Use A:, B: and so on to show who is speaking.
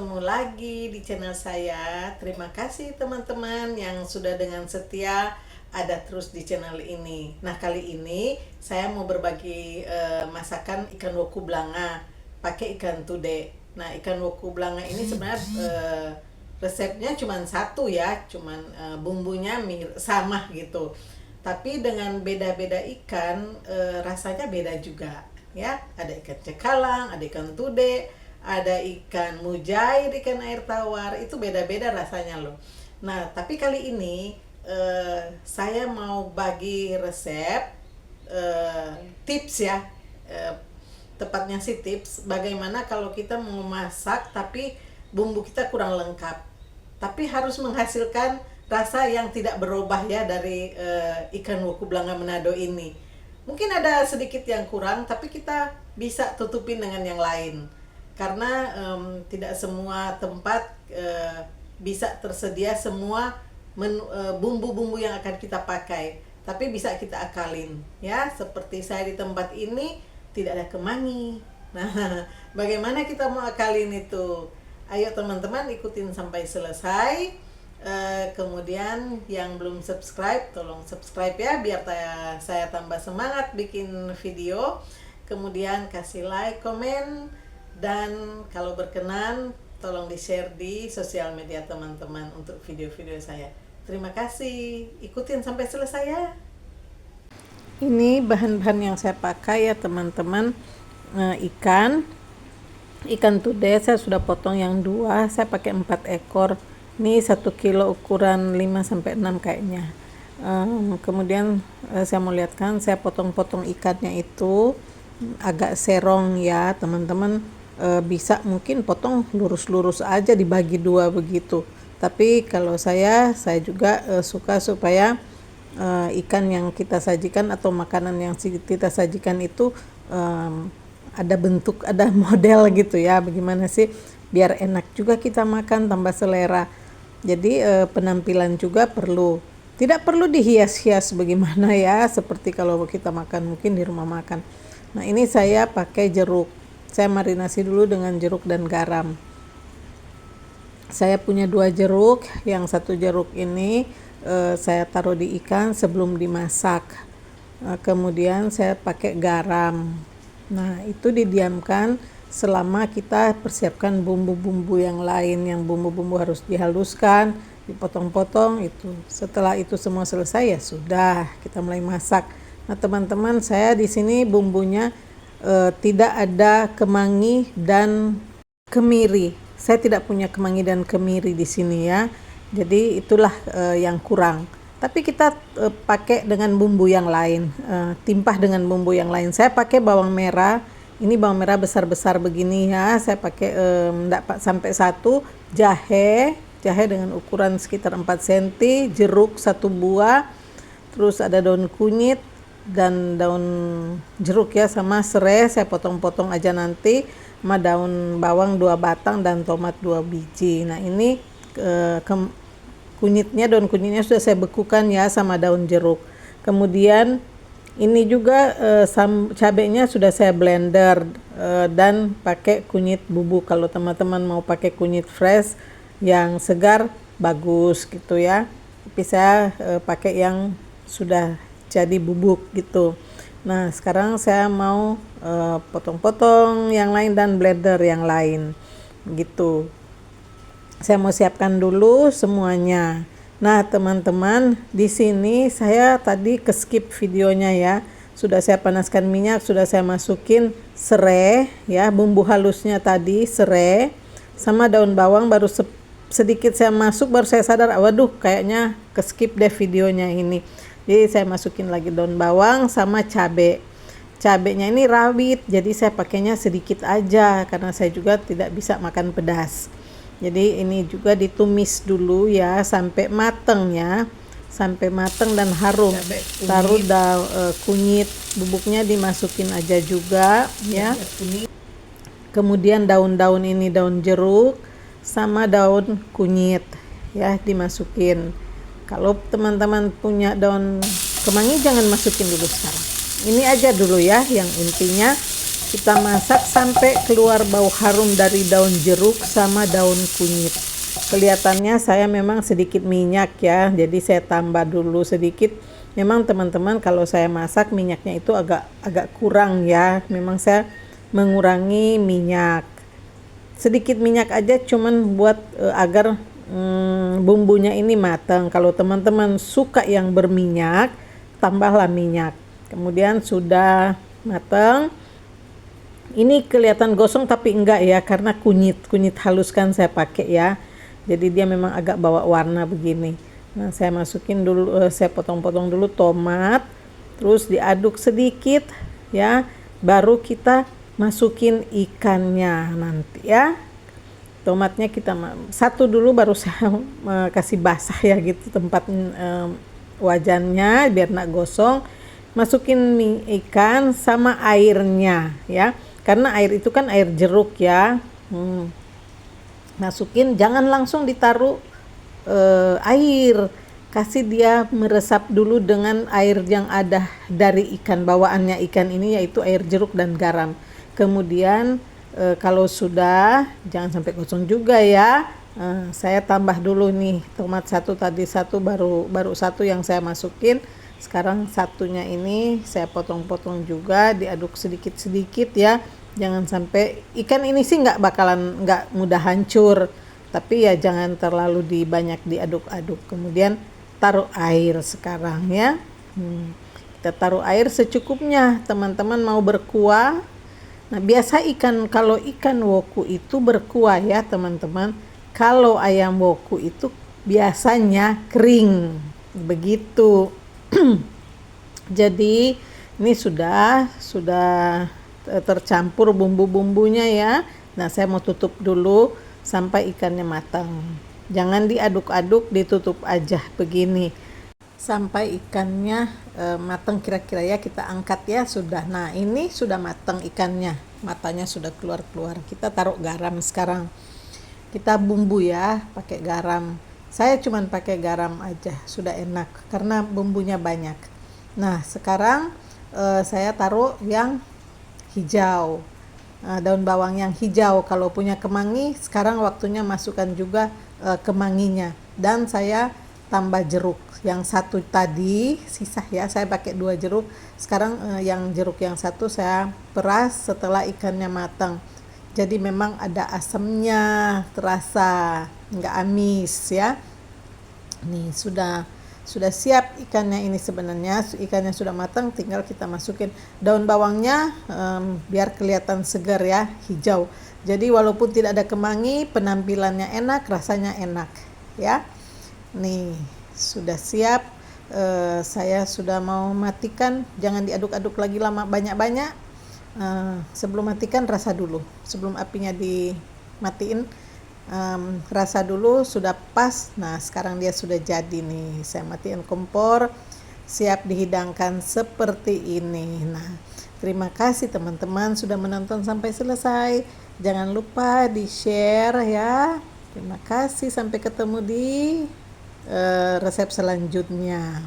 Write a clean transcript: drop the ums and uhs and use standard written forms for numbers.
A: bertemu lagi di channel saya. Terima kasih teman-teman yang sudah dengan setia ada terus di channel ini. Nah, kali ini saya mau berbagi masakan ikan woku blanga pakai ikan tude. Nah, ikan woku blanga ini sebenarnya resepnya cuma satu ya, cuman bumbunya sama gitu. Tapi dengan beda-beda ikan rasanya beda juga ya. Ada ikan cekalang, ada ikan tude, ada ikan mujair, ikan air tawar, itu beda-beda rasanya loh. Nah, tapi kali ini saya mau bagi resep, tips ya, tepatnya sih tips bagaimana kalau kita mau masak tapi bumbu kita kurang lengkap, tapi harus menghasilkan rasa yang tidak berubah ya dari ikan woku blanga Manado ini. Mungkin ada sedikit yang kurang, tapi kita bisa tutupin dengan yang lain. Karena tidak semua tempat bisa tersedia semua bumbu-bumbu yang akan kita pakai, tapi bisa kita akalin ya. Seperti saya di tempat ini tidak ada kemangi. Nah, bagaimana kita mau akalin itu? Ayo teman-teman ikutin sampai selesai. Kemudian yang belum subscribe, tolong subscribe ya, biar saya tambah semangat bikin video. Kemudian kasih like, komen, dan kalau berkenan tolong di-share di sosial media teman-teman untuk video-video saya. Terima kasih, ikutin sampai selesai ya. Ini bahan-bahan yang saya pakai ya teman-teman. Ikan tude saya sudah potong yang 2, saya pakai 4 ekor. Ini 1 kilo ukuran 5-6 kayaknya. Kemudian saya mau lihatkan, saya potong-potong ikannya itu agak serong ya teman-teman. Bisa mungkin potong lurus-lurus aja, dibagi 2 begitu. Tapi kalau saya juga suka supaya ikan yang kita sajikan atau makanan yang kita sajikan itu ada bentuk, ada model gitu ya. Bagaimana sih biar enak juga kita makan, tambah selera. Jadi penampilan juga tidak perlu dihias-hias bagaimana ya, seperti kalau kita makan mungkin di rumah makan. Nah, ini saya pakai jeruk. Saya marinasi dulu dengan jeruk dan garam. Saya punya 2 jeruk, yang 1 jeruk ini saya taruh di ikan sebelum dimasak. Kemudian saya pakai garam. Nah, itu didiamkan selama kita persiapkan bumbu-bumbu yang lain, yang bumbu-bumbu harus dihaluskan, dipotong-potong itu. Setelah itu semua selesai ya sudah, kita mulai masak. Nah, teman-teman, saya di sini bumbunya tidak ada kemangi dan kemiri. Saya tidak punya kemangi dan kemiri di sini ya. Jadi itulah yang kurang. Tapi kita pakai dengan bumbu yang lain, timpah dengan bumbu yang lain. Saya pakai bawang merah. Ini bawang merah besar-besar begini ya. Saya pakai enggak sampai 1, jahe dengan ukuran sekitar 4 cm, jeruk 1 buah, terus ada daun kunyit dan daun jeruk ya, sama serai saya potong-potong aja nanti, sama daun bawang 2 batang dan tomat 2 biji. Nah, ini daun kunyitnya sudah saya bekukan ya sama daun jeruk. Kemudian ini juga cabenya sudah saya blender dan pakai kunyit bubuk. Kalau teman-teman mau pakai kunyit fresh yang segar bagus gitu ya. Tapi saya pakai yang sudah jadi bubuk gitu. Nah, sekarang saya mau potong-potong yang lain dan blender yang lain gitu. Saya mau siapkan dulu semuanya. Nah, teman-teman, di sini saya tadi skip videonya ya. Sudah saya panaskan minyak, sudah saya masukin serai ya, bumbu halusnya tadi serai sama daun bawang, baru sedikit saya masuk, baru saya sadar, waduh kayaknya skip deh videonya ini. Jadi saya masukin lagi daun bawang sama cabai. Cabenya ini rawit, jadi saya pakainya sedikit aja karena saya juga tidak bisa makan pedas. Jadi ini juga ditumis dulu ya sampai mateng ya, sampai mateng dan harum. Taruh kunyit bubuknya dimasukin aja juga ya. Kemudian daun-daun ini, daun jeruk sama daun kunyit ya dimasukin. Kalau teman-teman punya daun kemangi jangan masukin dulu sekarang. Ini aja dulu ya yang intinya. Kita masak sampai keluar bau harum dari daun jeruk sama daun kunyit. Kelihatannya saya memang sedikit minyak ya, jadi saya tambah dulu sedikit. Memang teman-teman kalau saya masak minyaknya itu agak kurang ya. Memang saya mengurangi minyak. Sedikit minyak aja cuman buat agar bumbunya ini matang. Kalau teman-teman suka yang berminyak, tambahlah minyak. Kemudian sudah matang. Ini kelihatan gosong tapi enggak ya, karena kunyit halus kan saya pakai ya. Jadi dia memang agak bawa warna begini. Nah, saya masukin dulu, saya potong-potong dulu tomat, terus diaduk sedikit ya. Baru kita masukin ikannya nanti ya. Tomatnya kita satu dulu, baru saya kasih basah ya gitu tempat wajannya biar nak gosong. Masukin ikan sama airnya ya, karena air itu kan air jeruk ya. Masukin, jangan langsung ditaruh air, kasih dia meresap dulu dengan air yang ada dari ikan, bawaannya ikan ini yaitu air jeruk dan garam. Kemudian kalau sudah, jangan sampai kosong juga ya. Saya tambah dulu nih tomat satu, tadi satu, baru satu yang saya masukin. Sekarang satunya ini saya potong-potong juga, diaduk sedikit-sedikit ya. Jangan sampai, ikan ini sih nggak mudah hancur, tapi ya jangan terlalu banyak diaduk-aduk. Kemudian taruh air sekarang ya. Kita taruh air secukupnya. Teman-teman mau berkuah. Nah, biasa kalau ikan woku itu berkuah ya teman-teman. Kalau ayam woku itu biasanya kering. Begitu. Jadi ini sudah tercampur bumbu-bumbunya ya. Nah, saya mau tutup dulu sampai ikannya matang. Jangan diaduk-aduk, ditutup aja begini sampai ikannya matang kira-kira ya. Kita angkat ya, sudah. Nah, ini sudah matang ikannya, matanya sudah keluar. Kita taruh garam sekarang. Kita bumbu ya, pakai garam. Saya cuman pakai garam aja, sudah enak karena bumbunya banyak. Nah, sekarang saya taruh yang hijau, daun bawang yang hijau. Kalau punya kemangi, sekarang waktunya masukkan juga kemanginya. Dan saya tambah jeruk yang satu tadi sisa ya, saya pakai 2 jeruk. Sekarang yang jeruk yang satu saya peras setelah ikannya matang. Jadi memang ada asamnya, terasa nggak amis ya. Nih sudah siap ikannya ini. Sebenarnya ikannya sudah matang, tinggal kita masukin daun bawangnya biar kelihatan segar ya, hijau. Jadi walaupun tidak ada kemangi, penampilannya enak, rasanya enak ya. Nih sudah siap. Saya sudah mau matikan. Jangan diaduk-aduk lagi lama banyak-banyak. Sebelum matikan rasa dulu, sebelum apinya dimatiin, rasa dulu sudah pas. Nah, sekarang dia sudah jadi nih. Saya matiin kompor, siap dihidangkan seperti ini. Nah, terima kasih teman-teman sudah menonton sampai selesai. Jangan lupa di-share ya. Terima kasih, sampai ketemu di resep selanjutnya.